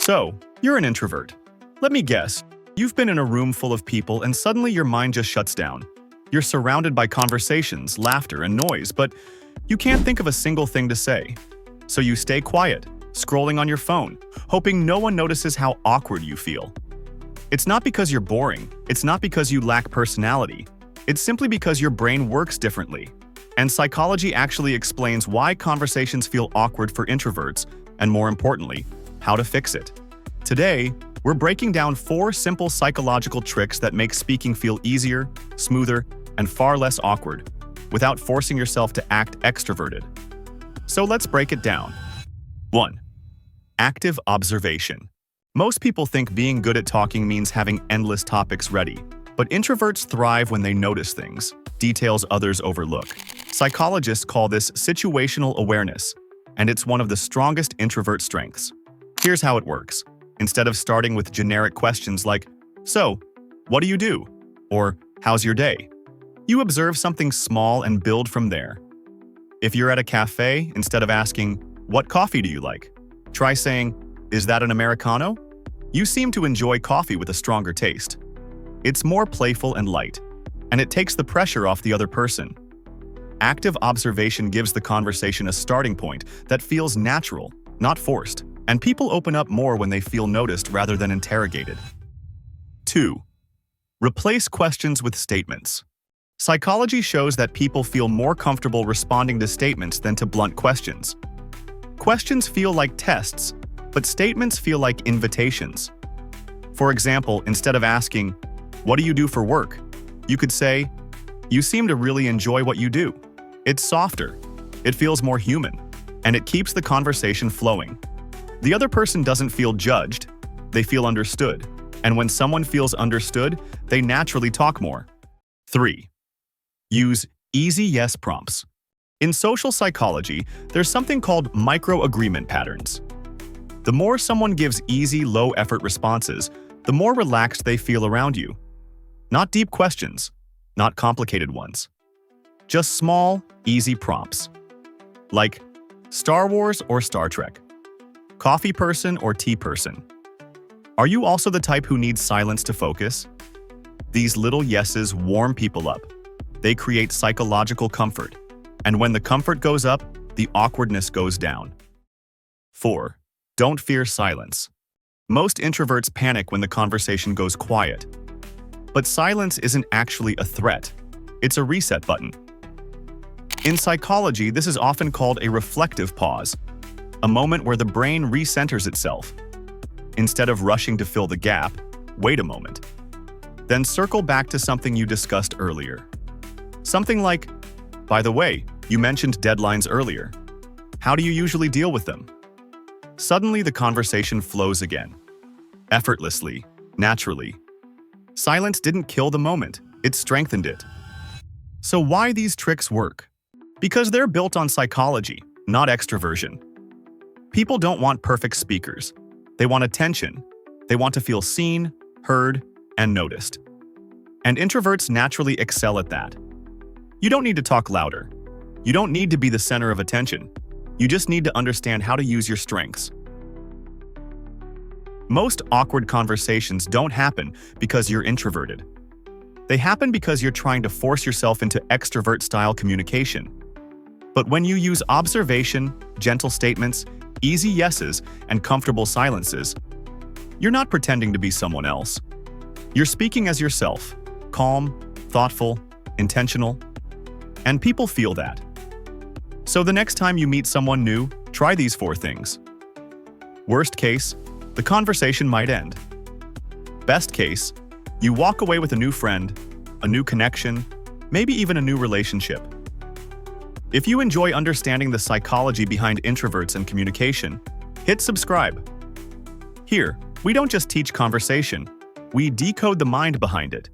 So, you're an introvert. Let me guess, you've been in a room full of people and suddenly your mind just shuts down. You're surrounded by conversations, laughter, and noise, but you can't think of a single thing to say. So you stay quiet, scrolling on your phone, hoping no one notices how awkward you feel. It's not because you're boring, it's not because you lack personality. It's simply because your brain works differently. And psychology actually explains why conversations feel awkward for introverts, and more importantly, how to fix it. Today, we're breaking down 4 simple psychological tricks that make speaking feel easier, smoother, and far less awkward, without forcing yourself to act extroverted. So let's break it down. 1. Active observation. Most people think being good at talking means having endless topics ready, but introverts thrive when they notice things, details others overlook. Psychologists call this situational awareness, and it's one of the strongest introvert strengths. Here's how it works. Instead of starting with generic questions like, "So, what do you do?" or "How's your day?" you observe something small and build from there. If you're at a cafe, instead of asking, "What coffee do you like?" try saying, "Is that an Americano?" You seem to enjoy coffee with a stronger taste. It's more playful and light, and it takes the pressure off the other person. Active observation gives the conversation a starting point that feels natural, not forced, and people open up more when they feel noticed rather than interrogated. 2. Replace questions with statements. Psychology shows that people feel more comfortable responding to statements than to blunt questions. Questions feel like tests, but statements feel like invitations. For example, instead of asking, "What do you do for work?" you could say, "You seem to really enjoy what you do." It's softer, it feels more human, and it keeps the conversation flowing. The other person doesn't feel judged, they feel understood, and when someone feels understood, they naturally talk more. 3. Use easy yes prompts. In social psychology, there's something called micro-agreement patterns. The more someone gives easy, low-effort responses, the more relaxed they feel around you. Not deep questions, not complicated ones. Just small, easy prompts. Like, Star Wars or Star Trek? Coffee person or tea person? Are you also the type who needs silence to focus? These little yeses warm people up. They create psychological comfort. And when the comfort goes up, the awkwardness goes down. 4. Don't fear silence. Most introverts panic when the conversation goes quiet. But silence isn't actually a threat. It's a reset button. In psychology, this is often called a reflective pause, a moment where the brain recenters itself. Instead of rushing to fill the gap, wait a moment. Then circle back to something you discussed earlier. Something like, "By the way, you mentioned deadlines earlier. How do you usually deal with them?" Suddenly, the conversation flows again. Effortlessly, naturally. Silence didn't kill the moment, it strengthened it. So why these tricks work? Because they're built on psychology, not extroversion. People don't want perfect speakers. They want attention. They want to feel seen, heard, and noticed. And introverts naturally excel at that. You don't need to talk louder. You don't need to be the center of attention. You just need to understand how to use your strengths. Most awkward conversations don't happen because you're introverted. They happen because you're trying to force yourself into extrovert-style communication. But when you use observation, gentle statements, easy yeses, and comfortable silences, you're not pretending to be someone else. You're speaking as yourself, calm, thoughtful, intentional, and people feel that. So the next time you meet someone new, try these 4 things. Worst case, the conversation might end. Best case, you walk away with a new friend, a new connection, maybe even a new relationship. If you enjoy understanding the psychology behind introverts and communication, hit subscribe. Here, we don't just teach conversation, we decode the mind behind it.